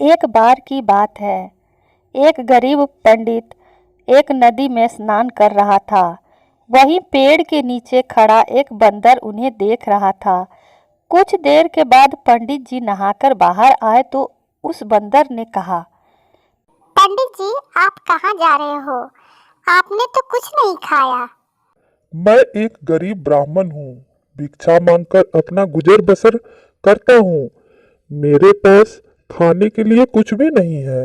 एक बार की बात है। एक गरीब पंडित एक नदी में स्नान कर रहा था। वहीं पेड़ के नीचे खड़ा एक बंदर उन्हें देख रहा था। कुछ देर के बाद पंडित जी नहाकर बाहर आए तो उस बंदर ने कहा, पंडित जी, आप कहाँ जा रहे हो? आपने तो कुछ नहीं खाया। मैं एक गरीब ब्राह्मण हूँ। भिक्षा मांगकर अपना गुजर बसर करता हूँ। मेरे पास खाने के लिए कुछ भी नहीं है।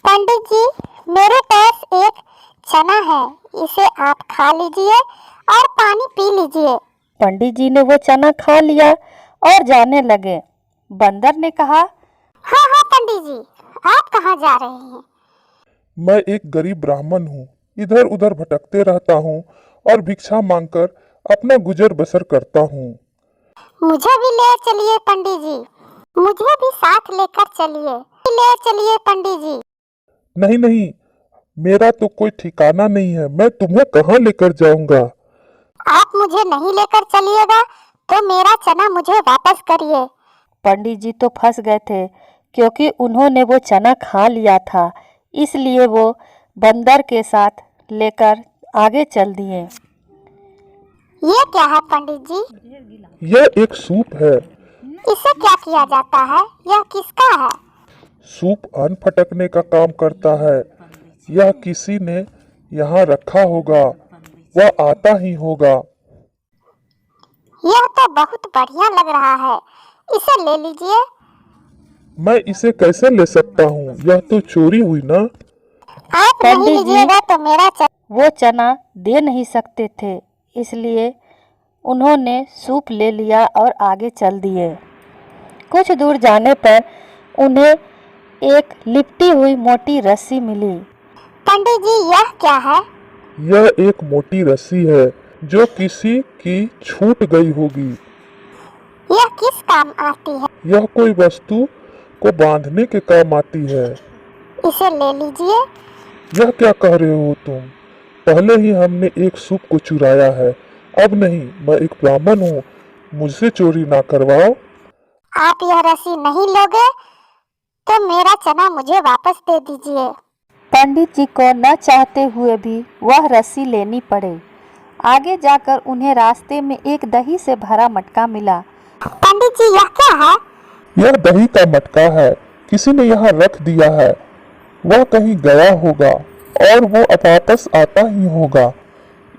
पंडित जी, मेरे पास एक चना है, इसे आप खा लीजिए और पानी पी लीजिए। पंडित जी ने वो चना खा लिया और जाने लगे। बंदर ने कहा, हाँ हाँ पंडित जी, आप कहाँ जा रहे हैं? मैं एक गरीब ब्राह्मण हूँ। इधर उधर भटकते रहता हूँ और भिक्षा मांगकर अपना गुजर बसर करता हूँ। मुझे भी ले चलिए पंडित जी, मुझे भी साथ लेकर चलिए। ले चलिए पंडित जी। नहीं नहीं, मेरा तो कोई ठिकाना नहीं है। मैं तुम्हें कहाँ लेकर जाऊंगा? आप मुझे नहीं लेकर चलिएगा तो मेरा चना मुझे वापस करिए। पंडित जी तो फंस गए थे क्योंकि उन्होंने वो चना खा लिया था, इसलिए वो बंदर के साथ लेकर आगे चल दिए। ये क्या है पंडित जी? यह एक सूप है। इसे क्या किया जाता है? यह किसका है? सूप अन्न फटकने का काम करता है। यह किसी ने यहाँ रखा होगा, वह आता ही होगा। यह तो बहुत बढ़िया लग रहा है, इसे ले लीजिए। मैं इसे कैसे ले सकता हूँ? यह तो चोरी हुई ना। आप नहीं लीजिएगा तो मेरा वो चना दे नहीं सकते थे, इसलिए उन्होंने सूप ले लिया और आगे चल दिए। कुछ दूर जाने पर उन्हें एक लिपटी हुई मोटी रस्सी मिली। पंडित जी, यह क्या है? यह एक मोटी रस्सी है जो किसी की छूट गई होगी। यह किस काम आती है? यह कोई वस्तु को बांधने के काम आती है। इसे ले लीजिए। यह क्या कह रहे हो तुम? पहले ही हमने एक सूप को चुराया है, अब नहीं। मैं एक ब्राह्मण हूँ, मुझसे चोरी ना करवाओ। आप यह रस्सी नहीं लोगे तो मेरा चना मुझे वापस दे दीजिए। पंडित जी को न चाहते हुए भी वह रस्सी लेनी पड़े। आगे जाकर उन्हें रास्ते में एक दही से भरा मटका मिला। पंडित जी, यह क्या है? यह दही का मटका है, किसी ने यहाँ रख दिया है। वह कहीं गया होगा और वो वापस आता ही होगा।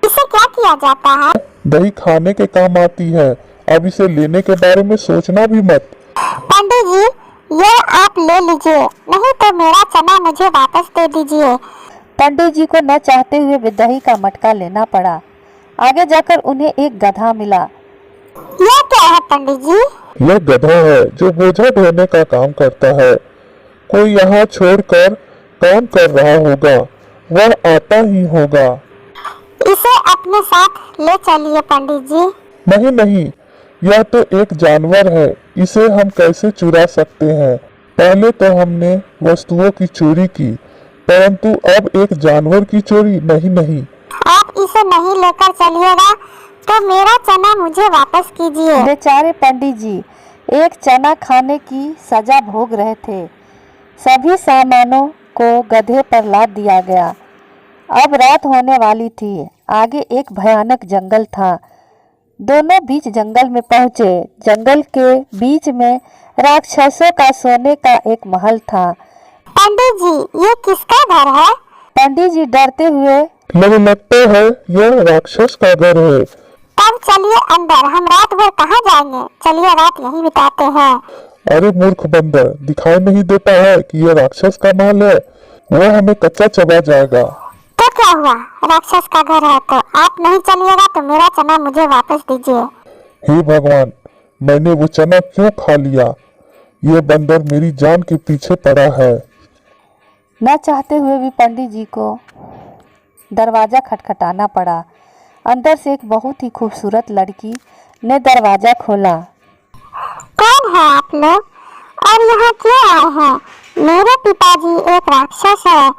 इसे क्या किया जाता है? दही खाने के काम आती है। अब इसे लेने के बारे में सोचना भी मत। पंडित जी, यह आप ले लीजिए, नहीं तो मेरा चना मुझे वापस दे दीजिए। पंडित जी को न चाहते हुए भी दही का मटका लेना पड़ा। आगे जाकर उन्हें एक गधा मिला। यह क्या है पंडित जी? यह गधा है जो बोझा ढोने का काम करता है। कोई यहाँ छोड़कर काम कर रहा होगा, वह आता ही होगा। इसे अपने साथ ले चलिए पंडित जी। नहीं नहीं, यह तो एक जानवर है, इसे हम कैसे चुरा सकते हैं? पहले तो हमने वस्तुओं की चोरी की, परंतु अब एक जानवर की चोरी नहीं। नहीं, आप इसे नहीं लेकर चलिएगा तो मेरा चना मुझे वापस कीजिए। बेचारे पंडित जी एक चना खाने की सजा भोग रहे थे। सभी सामानों को गधे पर लाद दिया गया। अब रात होने वाली थी। आगे एक भयानक जंगल था। दोनों बीच जंगल में पहुंचे। जंगल के बीच में राक्षसों का सोने का एक महल था। पंडित जी, ये किसका घर है? पंडित जी डरते हुए, मुझे लगता है यह राक्षस का घर है। तब चलिए अंदर, हम रात भर कहाँ जाएंगे, चलिए रात यहीं बिताते हैं। अरे मूर्ख बंदर, दिखाई नहीं देता है कि यह राक्षस का महल है? वह हमें कच्चा चबा जाएगा। तो क्या हुआ, राक्षस का घर है तो आप नहीं चलिएगा तो मेरा चना मुझे वापस दीजिए। हे भगवान, मैंने वो चना क्यों खा लिया? ये बंदर मेरी जान के पीछे पड़ा है। न चाहते हुए भी पंडित जी को दरवाज़ा खटखटाना पड़ा। अंदर से एक बहुत ही खूबसूरत लड़की ने दरवाज़ा खोला। कौन है आप लोग और यहाँ क्यों आए हैं? मेरे पिताजी एक राक्षस है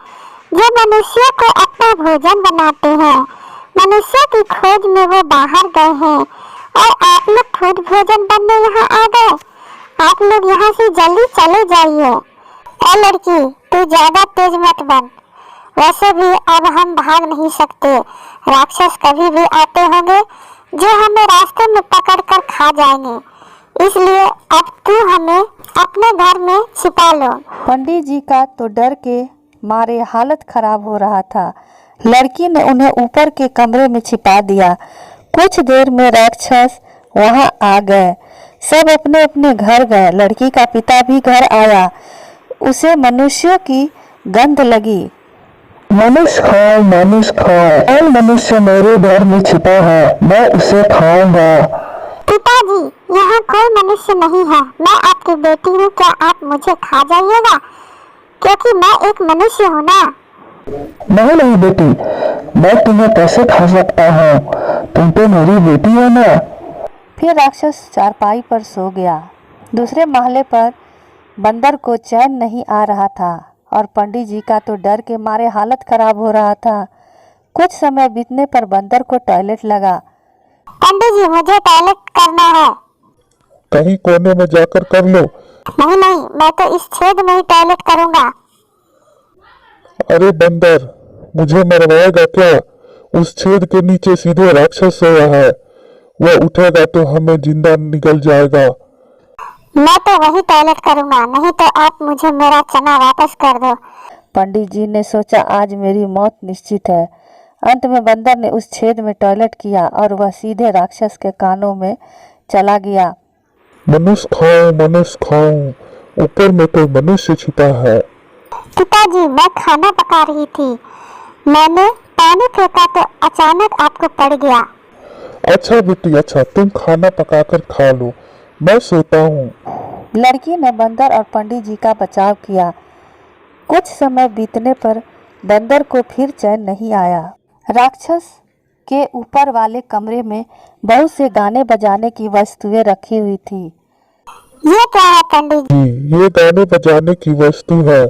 जो मनुष्य को अपना भोजन बनाते हैं। मनुष्य की खोज में वो बाहर गए हैं और आप लोग खुद भोजन बनने यहाँ आ गए। आप लोग यहाँ से जल्दी चले जाइए। ए लड़की, तू ज्यादा तेज मत बन। वैसे भी अब हम भाग नहीं सकते। राक्षस कभी भी आते होंगे जो हमें रास्ते में पकड़कर खा जाएंगे। इसलिए अब तू हमें अपने घर में छिपा लो। पंडित जी का तो डर के मारे हालत खराब हो रहा था। लड़की ने उन्हें ऊपर के कमरे में छिपा दिया। कुछ देर में राक्षस वहां आ गए। सब अपने अपने घर गए। लड़की का पिता भी घर आया। उसे मनुष्यों की गंध लगी। मनुष्य खाओ, मनुष्य खाओ। कौन मनुष्य मेरे घर में छिपा है, मैं उसे खाऊंगा। पिताजी, यहाँ कोई मनुष्य नहीं है। मैं आपकी बेटी हूँ। क्या आप मुझे खा जाइएगा? क्योंकि मैं एक मनुष्य हूँ ना। नहीं नहीं बेटी, मैं तुम्हें कैसे खा सकता हूँ, तुम तो मेरी बेटी हो ना। फिर राक्षस चारपाई पर सो गया। दूसरे महले पर बंदर को चैन नहीं आ रहा था और पंडित जी का तो डर के मारे हालत खराब हो रहा था। कुछ समय बीतने पर बंदर को टॉयलेट लगा। पंडित जी, मुझे टॉयलेट करना है। कहीं कोने में जाकर कर लो। नहीं नहीं, मैं तो इस छेद में ही टॉयलेट करूँगा। अरे बंदर, मुझे मरवाएगा क्या? उस छेद के नीचे सीधे राक्षस सोया है। वह उठेगा तो हमें जिंदा निकल जाएगा। मैं तो वही टॉयलेट करूँगा। नहीं तो आप मुझे मेरा चना वापस कर दो। पंडित जी ने सोचा आज मेरी मौत निश्चित है। अंत में बंदर ने उस छेद में टॉयलेट किया और वह सीधे राक्षस के कानों में चला गया। मनुष्य खाओ, मनुष्य खाओ। ऊपर में तो मनुष्य छिपा है। पिताजी, मैं खाना पका रही थी। मैंने पानी फेंका तो अचानक आपको पड़ गया। अच्छा बेटी, अच्छा, तुम खाना पकाकर खा लो, मैं सोता हूँ। लड़की ने बंदर और पंडित जी का बचाव किया। कुछ समय बीतने पर बंदर को फिर चैन नहीं आया। राक्षस के ऊपर वाले कमरे में बहुत से गाने बजाने की वस्तुएं रखी हुई थी। ये क्या है पंडित जी? ये गाने बजाने की वस्तु है।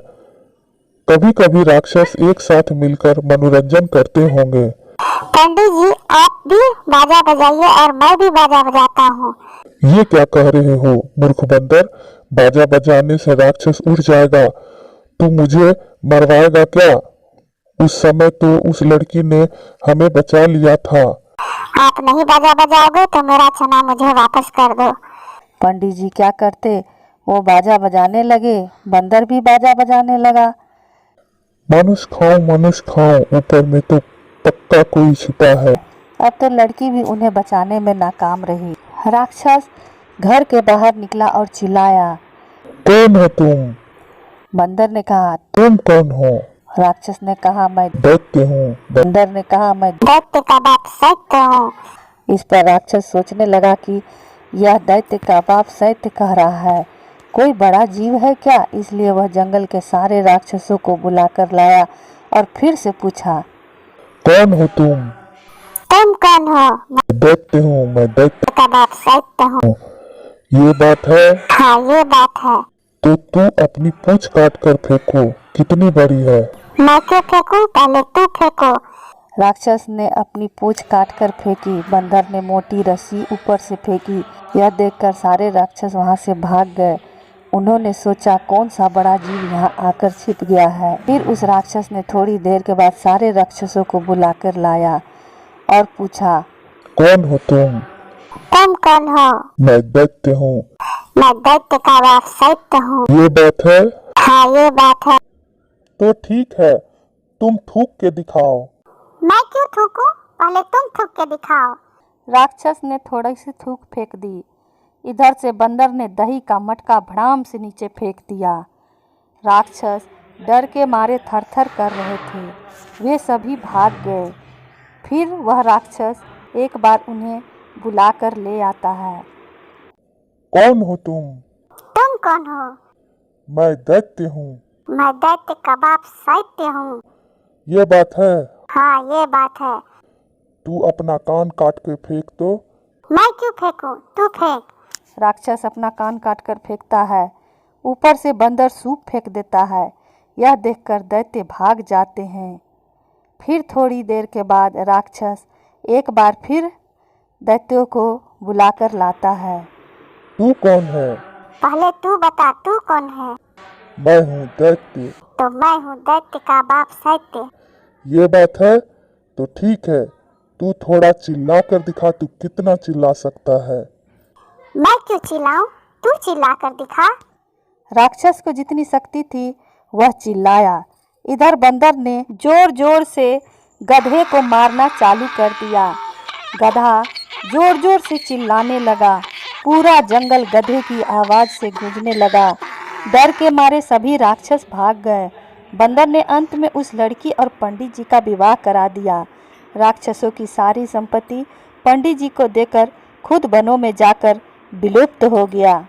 कभी कभी राक्षस एक साथ मिलकर मनोरंजन करते होंगे। पंडित जी, आप भी बाजा बजाइए और मैं भी बाजा बजाता हूँ। ये क्या कह रहे हो मूर्ख बंदर? बाजा बजाने से राक्षस उड़ जाएगा। तू मुझे मरवाएगा क्या? उस समय तो उस लड़की ने हमें बचा लिया था। आप नहीं बाजा बजाओगे तो मेरा चना मुझे वापस कर दो। पंडित जी क्या करते, वो बाजा बजाने लगे। बंदर भी बाजा बजाने लगा। मनुष्य खाओ, मनुष्य खाओ। ऊपर में तो पक्का कोई छिपा है। अब तो लड़की भी उन्हें बचाने में नाकाम रही। राक्षस घर के बाहर निकला और चिल्लाया। कौन हो तुम? बंदर ने कहा। तुम कौन हो? राक्षस ने कहा, मैं। दैत्य हूँ। बंदर ने कहा, मैं। दैत्य का बाप सत्य हूँ। इस पर राक्षस सोचने लगा कि यह दैत्य का बाप सत्य कह रहा है। कोई बड़ा जीव है क्या? इसलिए वह जंगल के सारे राक्षसों को बुलाकर लाया और फिर से पूछा, कौन हो तुम? तुम कौन हो? मैं दैत्य हूँ, मैं दैत्य का बाप सत्य हूँ। हूँ। ये बात है? हाँ, ये बात है। तो तू अपनी पूंछ काट कर फेंको। कितनी बड़ी है? मैं क्यों फेंकूं? पहले तू फेंको। राक्षस ने अपनी पूंछ काटकर फेंकी। बंदर ने मोटी रस्सी ऊपर से फेंकी। यह देखकर सारे राक्षस वहां से भाग गए। उन्होंने सोचा कौन सा बड़ा जीव यहाँ आकर छिप गया है। फिर उस राक्षस ने थोड़ी देर के बाद सारे राक्षसों को बुलाकर लाया और पूछा, कौन हो तुम? तुम कौन हो? मैं दैत्य हूँ। मैं दैत्य का बाप सत्य हूँ। ये बात है? हाँ, ये बात है। तो ठीक है, तुम थूक के दिखाओ। मैं क्यों थूकूं? पहले तुम थूक के दिखाओ। राक्षस ने थोड़ी सी थूक फेंक दी। इधर से बंदर ने दही का मटका भड़ाम से नीचे फेंक दिया। राक्षस डर के मारे थरथर कर रहे थे। वे सभी भाग गए। फिर वह राक्षस एक बार उन्हें बुलाकर ले आता है। कौन हो तुम? तुम कौन हो? मैं दैत्य हूँ। मैं दैत्य का बाप सत्य हूँ। ये बात है? हाँ, ये बात है। तू अपना कान काट के फेंक दो। मैं क्यों फेंकूं? तू फेंक। राक्षस अपना कान काटकर फेंकता है। ऊपर से बंदर सूप फेंक देता है। यह देखकर दैत्य भाग जाते हैं। फिर थोड़ी देर के बाद राक्षस एक बार फिर दैत्यों को बुलाकर लाता है। तू कौन है? पहले तू बता, तू कौन है? मैं हूँ दैत्य। तो मैं हूँ दैत्य का बाप दैत्य। ये बात है तो ठीक है, तू थोड़ा चिल्ला कर दिखा, तू कितना चिल्ला सकता है। मैं क्यों चिल्लाऊं, तू चिल्ला कर दिखा। राक्षस को जितनी शक्ति थी वह चिल्लाया। इधर बंदर ने जोर जोर से गधे को मारना चालू कर दिया। गधा जोर जोर से चिल्लाने लगा। पूरा जंगल गधे की आवाज़ से गूंजने लगा। डर के मारे सभी राक्षस भाग गए। बंदर ने अंत में उस लड़की और पंडित जी का विवाह करा दिया। राक्षसों की सारी संपत्ति पंडित जी को देकर खुद वनों में जाकर विलुप्त हो गया।